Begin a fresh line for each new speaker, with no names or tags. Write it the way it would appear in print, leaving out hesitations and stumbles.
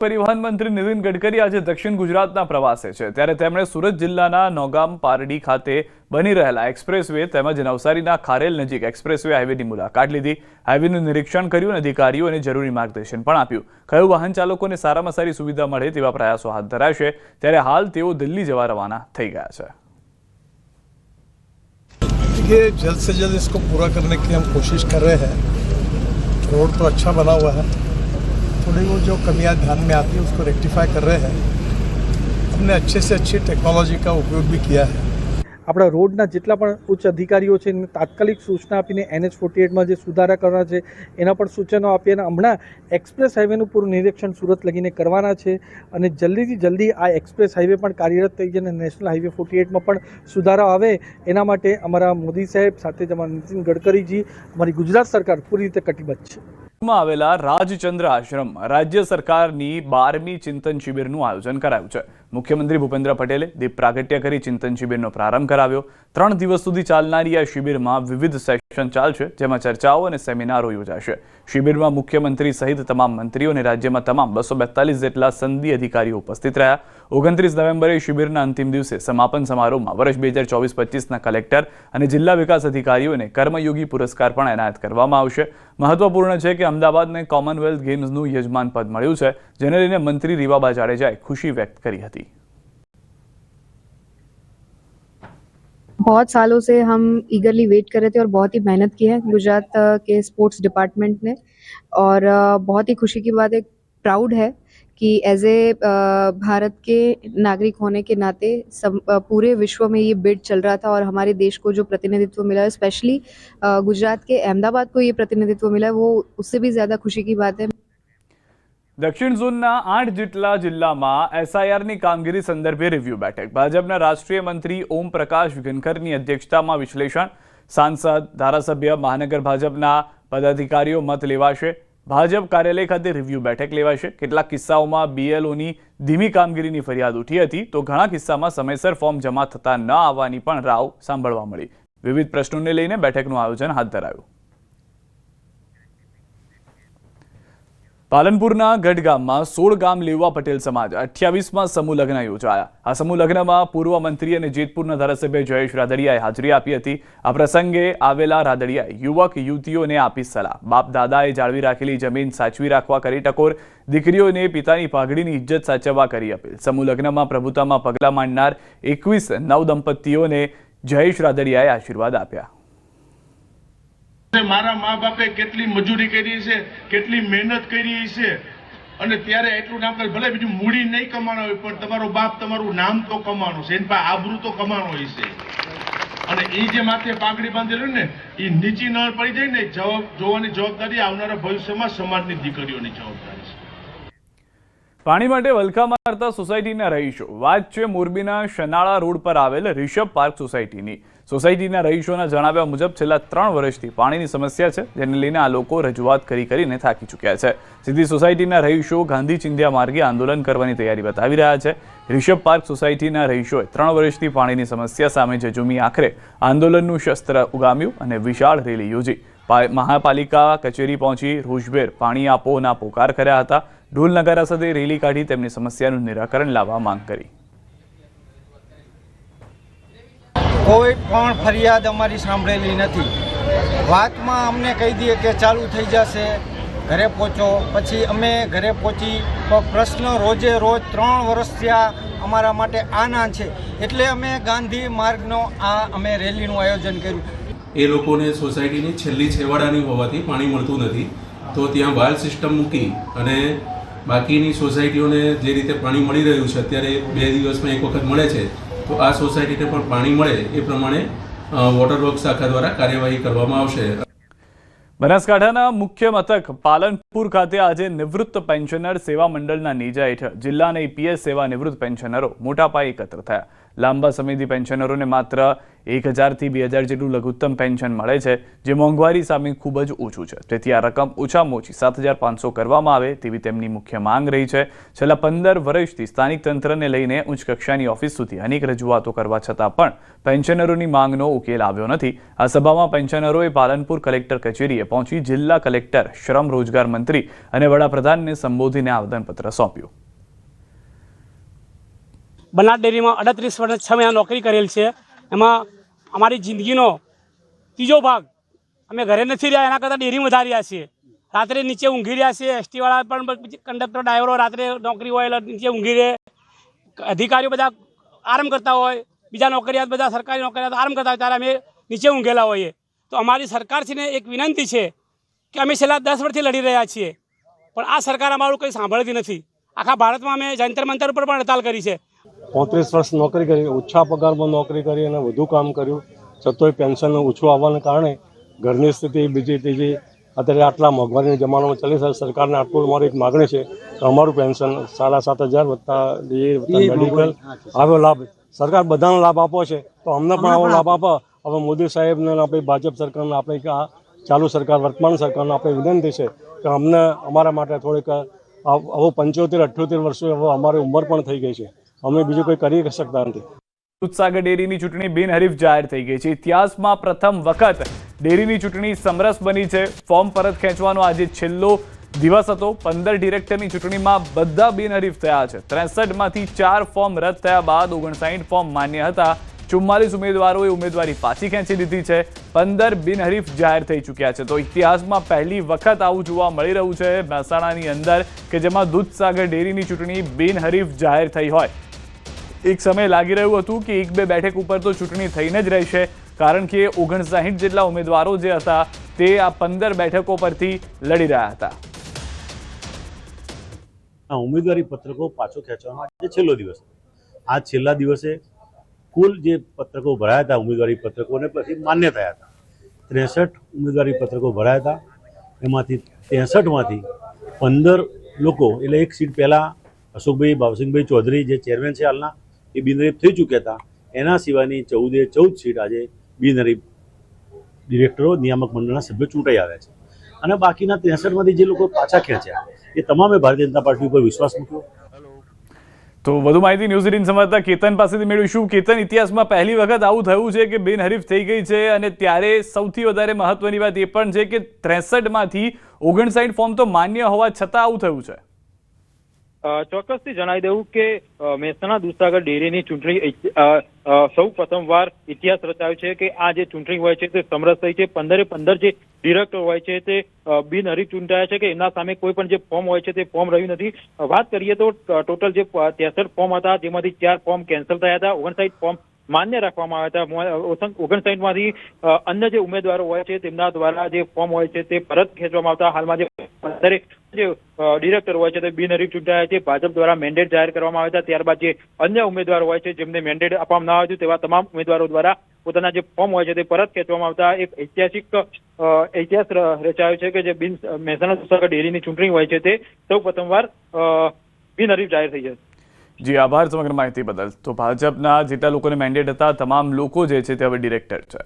પરિવહન મંત્રી નીતિન ગડકરી આજે દક્ષિણ ગુજરાતના પ્રવાસે છે ત્યારે તેમણે સુરત જિલ્લાના નોગામ પારડી ખાતે બની રહેલા એક્સપ્રેસવે તેમજ નવસારીના ખારેલ નજીક એક્સપ્રેસવે હાઈવેની મુલાકાત લીધી, હાઈવેનું નિરીક્ષણ કર્યું અને અધિકારીઓને જરૂરી માર્ગદર્શન પણ આપ્યું। કહ્યું વાહન ચાલકોને સારામાં સારી સુવિધા મળે તેવા પ્રયાસો હાથ ધરાશે। ત્યારે હાલ તેઓ દિલ્હી જવા રવાના થઈ ગયા છે।
ये जल्द से जल्द इसको पूरा करने की हम कोशिश कर रहे हैं। रोड तो अच्छा बना हुआ है, थोड़ी वो जो कमियां ध्यान में आती है उसको रेक्टिफाई कर रहे हैं। हमने अच्छे से अच्छी टेक्नोलॉजी का उपयोग भी किया है।
આપણા રોડના જેટલા પણ ઉચ્ચ અધિકારીઓ છે એમને તાત્કાલિક સૂચના આપીને NH48માં જે સુધારા કરવાના છે એના પણ સૂચનો આપી અને હમણાં એક્સપ્રેસ હાઈવેનું પૂરું નિરીક્ષણ સુરત લગીને કરવાના છે અને જલ્દીથી જલ્દી આ એક્સપ્રેસ હાઈવે પણ કાર્યરત થઈ જાય અને નેશનલ હાઈવે 48માં પણ સુધારા આવે એના માટે અમારા મોદી સાહેબ સાથે જ અમારા નીતિન ગડકરીજી અમારી ગુજરાત સરકાર પૂરી રીતે કટિબદ્ધ છે।
આવેલા રાજચંદ્ર આશ્રમ રાજ્ય સરકારની 12મી ચિંતન શિબિરનું આયોજન કરાયું છે। મુખ્યમંત્રી ભૂપેન્દ્ર પટેલે દીપ પ્રાગટ્ય કરી ચિંતન શિબિરનો પ્રારંભ કરાવ્યો। 3 દિવસ સુધી ચાલનારી આ શિબિરમાં વિવિધ સેશન ચાલશે, જેમાં ચર્ચાઓ અને સેમિનારો યોજાશે। શિબિરમાં મુખ્યમંત્રી સહિત તમામ મંત્રીઓ અને રાજ્યમાં તમામ 242 જેટલા સંઘી અધિકારીઓ ઉપસ્થિત રહ્યા। 29 નવેમ્બરે શિબિરના અંતિમ દિવસે સમાપન સમારોહમાં વર્ષ 2024-25ના કલેક્ટર અને જિલ્લા વિકાસ અધિકારીઓને કર્મયોગી પુરસ્કાર પણ એનાયત કરવામાં આવશે। મહત્વપૂર્ણ છે કે અમદાવાદને કોમનવેલ્થ ગેમ્સનું યજમાન પદ મળ્યું છે, જેને લઈને મંત્રી રીવાબા જાડેજાએ ખુશી વ્યક્ત કરી હતી।
बहुत सालों से हम ईगरली वेट कर रहे थे और बहुत ही मेहनत की है गुजरात के स्पोर्ट्स डिपार्टमेंट ने और बहुत ही खुशी की बात है, प्राउड है कि एज ए भारत के नागरिक होने के नाते पूरे विश्व में ये बिड चल रहा था और हमारे देश को जो प्रतिनिधित्व मिला है, स्पेशली गुजरात के अहमदाबाद को ये प्रतिनिधित्व मिला है, वो उससे भी ज़्यादा खुशी की बात है।
दक्षिण झोनना 8 જેટલા જિલ્લામાં SIRની કામગીરી સંદર્ભે રિવ્યુ બેઠક। ભાજપના રાષ્ટ્રીય મંત્રી ઓમ પ્રકાશ ગનખરની અધ્યક્ષતામાં વિશ્લેષણ, સાંસદ, ધારાસભ્ય, મહાનગર ભાજપના પદાધિકારીઓ મત લેવાશે। ભાજપ કાર્યાલય ખાતે રિવ્યુ બેઠક લેવાશે। કેટલાક કિસ્સાઓમાં BLOની ધીમી કામગીરીની ફરિયાદ ઉઠી હતી, તો ઘણા કિસ્સામાં સમયસર ફોર્મ જમા થતા ન આવવાની પણ રાવ સાંભળવા મળી। વિવિધ પ્રશ્નોને લઈને બેઠકનું આયોજન હાથ ધરાયું। પાલનપુરના ગઢગામમાં 16 ગામ લેવા પટેલ સમાજ 28માં સમૂહ લગ્ન યોજાયા। આ સમૂહ લગ્નમાં પૂર્વ મંત્રી અને જેતપુરના ધારાસભ્ય જયેશ રાદડિયાએ હાજરી આપી હતી। આ પ્રસંગે આવેલા રાદડિયાએ યુવક યુવતીઓને આપી સલાહ। બાપ દાદાએ જાળવી રાખેલી જમીન સાચવી રાખવા કરી ટકોર। દીકરીઓને પિતાની પાઘડીની ઇજ્જત સાચવવા કરી અપીલ। સમૂહ લગ્નમાં પ્રભુતામાં પગલાં માંડનાર 21 નવદંપતીઓને જયેશ રાદડિયાએ આશીર્વાદ આપ્યા।
મારા મા બાપે કેટલી મજૂરી કરી છે, કેટલી મહેનત કરી છે અને ત્યારે એટલું નામ કરે, ભલે બીજું મૂડી નહીં કમાણો હોય પણ તમારો બાપ તમારું નામ તો કમાણો છે, એની પાસે આબરૂ તો કમાણો હોય છે અને એ જે માથે પાઘડી બાંધેલું ને એ નીચી ન પડી જાય ને, જોવાની જવાબદારી આવનારા ભવિષ્યમાં સમાજની દીકરીઓની જવાબદારી છે।
પાણી માટે વલખા મારતા સોસાયટીના રહીશો। વાત છે મોરબીના શનાળા રોડ પર આવેલ રિષભ પાર્ક સોસાયટીની। સોસાયટીના રહીશોના જણાવ્યા મુજબ છેલ્લા 3 વર્ષથી પાણીની સમસ્યા છે, જેને લઈને આ લોકો રજૂઆત કરીને થાકી ચૂક્યા છે। સીધી સોસાયટીના રહીશો ગાંધી ચિંધ્યા માર્ગે આંદોલન કરવાની તૈયારી બતાવી રહ્યા છે। રિષભ પાર્ક સોસાયટીના રહીશોએ 3 વર્ષથી પાણીની સમસ્યા સામે ઝઝૂમી આખરે આંદોલનનું શસ્ત્ર ઉગામ્યું અને વિશાળ રેલી યોજી। મહાપાલિકા કચેરી પહોંચી રોષભેર પાણી આપોના પોકાર કર્યા હતા। ઢોલ નગારા સાથે રેલી કાઢી તેમની સમસ્યાનું નિરાકરણ લાવવા માંગ કરી।
કોઈ પણ ફરિયાદ અમારી સાંભળેલી નથી। વાતમાં અમને કહી દઈએ કે ચાલુ થઈ જશે, ઘરે પહોંચો, પછી અમે ઘરે પહોંચી પ્રશ્ન રોજે રોજ 3 વર્ષથી અમારા માટે આના છે, એટલે અમે ગાંધી માર્ગનો અમે રેલીનું આયોજન કર્યું।
એ લોકોને સોસાયટીની છેલ્લી છેવાડાની હોવાથી પાણી મળતું નથી, તો ત્યાં વાલ સિસ્ટમ મૂકી અને બાકીની સોસાયટીઓને જે રીતે પાણી મળી રહ્યું છે, અત્યારે 2 દિવસમાં એક વખત મળે છે, તો આ સોસાયટીને પણ પાણી મળે એ પ્રમાણે વોટર વર્ક્સ શાખા દ્વારા કાર્યવાહી કરવામાં આવશે।
બનાસકાંઠાના મુખ્ય મથક પાલનપુર ખાતે આજે નિવૃત્ત પેન્શનર સેવા મંડળના નેજા હેઠળ જિલ્લાના EPS સેવા નિવૃત્ત પેન્શનરો મોટા પાયે એકત્ર થયા। લાંબા સમયથી પેન્શનરોને માત્ર 1000થી 2000 જેટલું લઘુત્તમ પેન્શન મળે છે, જે મોંઘવારી સામે ખૂબ જ ઓછું છે. તેથી આ રકમ ઓછામાં ઓછી 7500 કરવામાં આવે તેવી તેમની મુખ્ય માંગ રહી છે. છેલ્લા 15 વર્ષથી સ્થાનિક તંત્રને લઈને ઉચ્ચ કક્ષાની ઓફિસ સુધી અનેક રજૂઆતો કરવા છતાં પણ પેન્શનરોની માંગનો ઉકેલ આવ્યો નથી. આ સભામાં પેન્શનરોએ પાલનપુર કલેક્ટર કચેરીએ પહોંચી જિલ્લા કલેક્ટર, શ્રમ રોજગાર મંત્રી અને વડાપ્રધાનને સંબોધીને આવેદનપત્ર સોંપ્યું.
બનાસ ડેરીમાં 38 વર્ષ 6 મહિના નોકરી કરેલ છે. એમાં અમારી જિંદગીનો ત્રીજો ભાગ અમે ઘરે નથી રહ્યા, એના કરતાં ડેરી વધારી રહ્યા છીએ. રાત્રે નીચે ઊંઘી રહ્યા છીએ. એસટીવાળા પણ કંડક્ટર, ડ્રાઈવરો રાત્રે નોકરી હોય એટલે નીચે ઊંઘી રહે. અધિકારીઓ બધા આરામ કરતા હોય, બીજા નોકરિયાત બધા સરકારી નોકરિયાત આરામ કરતા હોય ત્યારે અમે નીચે ઊંઘેલા હોઈએ. તો અમારી સરકારશ્રીને એક વિનંતી છે કે અમે છેલ્લા 10 વર્ષથી લડી રહ્યા છીએ, પણ આ સરકાર અમારું કંઈ સાંભળતી નથી. આખા ભારતમાં અમે જંતર મંતર ઉપર પણ હડતાલ કરી છે.
35 વર્ષ નોકરી કરી, ઓછા પગારમાં નોકરી કરી અને વધુ કામ કર્યું, છતાંય પેન્શન ઓછું આવવાને કારણે ઘરની સ્થિતિ બીજી ત્રીજી અત્યારે આટલા મોંઘવારીના જમાનામાં ચાલી છે. સરકારને આટલું અમારી એક માગણી છે કે અમારું પેન્શન 7500 વત્તા મેડિકલ આવો લાભ સરકાર બધાનો લાભ આપો છે, તો અમને પણ આવો લાભ આપો. હવે મોદી સાહેબને આપણી ભાજપ સરકારને આપણે ચાલુ સરકાર, વર્તમાન સરકારને આપણે વિનંતી છે કે અમને અમારા માટે થોડીક હવે 75-78 વર્ષો હવે અમારી ઉંમર પણ થઈ ગઈ છે, અમે બીજું કોઈ કરી શકતા નથી.
દૂધસાગર ડેરીની ચૂંટણી બિનહરીફ જાહેર થઈ ગઈ છે. ઇતિહાસમાં પ્રથમ વખત ડેરીની ચૂંટણી સમરસ બની છે. ફોર્મ પરત ખેંચવાનો આજે છેલ્લો દિવસ હતો. 15 ડિરેક્ટરની ચૂંટણીમાં બધા બિનહરીફ થયા છે. 63માંથી 4 ફોર્મ રદ થયા બાદ 59 ફોર્મ માન્ય હતા. 44 ઉમેદવારોએ ઉમેદવારી પાછી ખેંચી લીધી છે. 15 બિનહરીફ જાહેર થઈ ચૂક્યા છે. તો ઇતિહાસમાં પહેલી વખત આવું જોવા મળી રહ્યું છે મહેસાણાની અંદર કે જેમાં દૂધસાગર ડેરીની ચૂંટણી બિનહરીફ જાહેર થઈ હોય. એક સમય લાગી રહ્યું હતું કે 1-2 બેઠક ઉપર તો ચૂંટણી થઈને જ રહેશે, કારણ કે 59 જેટલા ઉમેદવારો જે હતા તે આ 15 બેઠકો પરથી લડી રહ્યા હતા.
ઉમેદવારી પત્રકો પાછો ખેંચવાનો આજે છેલ્લો દિવસ. આ છેલ્લા દિવસે કુલ જે પત્રકો ભરાયા હતા ઉમેદવારી પત્રકોને પછી માન્ય થયા હતા. 63 ઉમેદવારી પત્રકો ભરાયા હતા. એમાંથી 63માંથી 15 લોકો, એટલે એક સીટ પહેલાં અશોકભાઈ બાવસિંગભાઈ ચૌધરી જે ચેરમેન છે હાલના, એ બિનહરીફ થઈ ચૂક્યા હતા. એના સિવાયની 14 સીટ આજે બિનહરીફ ડિરેક્ટરો, નિયામક મંડળના સભ્યો ચૂંટાઈ આવ્યા છે. અને બાકીના 63માંથી જે લોકો પાછા ખેંચ્યા એ તમામે ભારતીય જનતા પાર્ટી ઉપર વિશ્વાસ મૂક્યો.
તો વધુ માહિતી ન્યૂઝ 18 સંવાદદાતા કેતન પાસેથી મેળવીશું. કેતન, ઇતિહાસમાં પહેલી વખત આવું થયું છે કે બિનહરીફ થઈ ગઈ છે, અને ત્યારે સૌથી વધારે મહત્વની વાત એ પણ છે કે 63માંથી 59 ફોર્મ તો માન્ય હોવા છતાં આવું થયું છે.
ચોક્કસથી જણાવી દેવું કે મહેસાણા દૂધસાગર ડેરીની ચૂંટણી સૌ પ્રથમવાર ઇતિહાસ રચાયો છે કે આ જે ચૂંટણી હોય છે તે સમરસ થઈ છે. 15 જે ડિરેક્ટર હોય છે તે બિનહરીફ ચૂંટાયા છે કે એમના સામે કોઈ પણ જે ફોર્મ હોય છે તે ફોર્મ રહ્યું નથી. વાત કરીએ તો ટોટલ જે 63 ફોર્મ હતા જેમાંથી 4 ફોર્મ કેન્સલ થયા હતા, 59 ફોર્મ માન્ય રાખવામાં આવ્યા હતા. 59માંથી અન્ય જે ઉમેદવારો હોય છે તેમના દ્વારા જે ફોર્મ હોય છે તે પરત ખેંચવામાં આવતા. હાલમાં જે ડિરેક્ટર હોય છે તે બિનહરીફ ચૂંટાયા છે. ભાજપ દ્વારા મેન્ડેટ જાહેર કરવામાં આવ્યા હતા. ત્યારબાદ જે અન્ય ઉમેદવારો હોય છે જેમને મેન્ડેટ આપવામાં ન આવ્યું તેવા તમામ ઉમેદવારો દ્વારા પોતાના જે ફોર્મ હોય છે તે પરત ખેંચવામાં આવતા એક ઐતિહાસિક ઇતિહાસ રચાયો છે કે જે મહેસાણા દૂધસાગર ડેરીની ચૂંટણી હોય છે તે સૌ પ્રથમવાર બિનહરીફ જાહેર થઈ છે.
જી આભાર સમગ્ર માહિતી બદલ. તો ભાજપના જેટલા લોકોને મેન્ડેટ હતા તમામ લોકો જે છે તે હવે ડિરેક્ટર છે.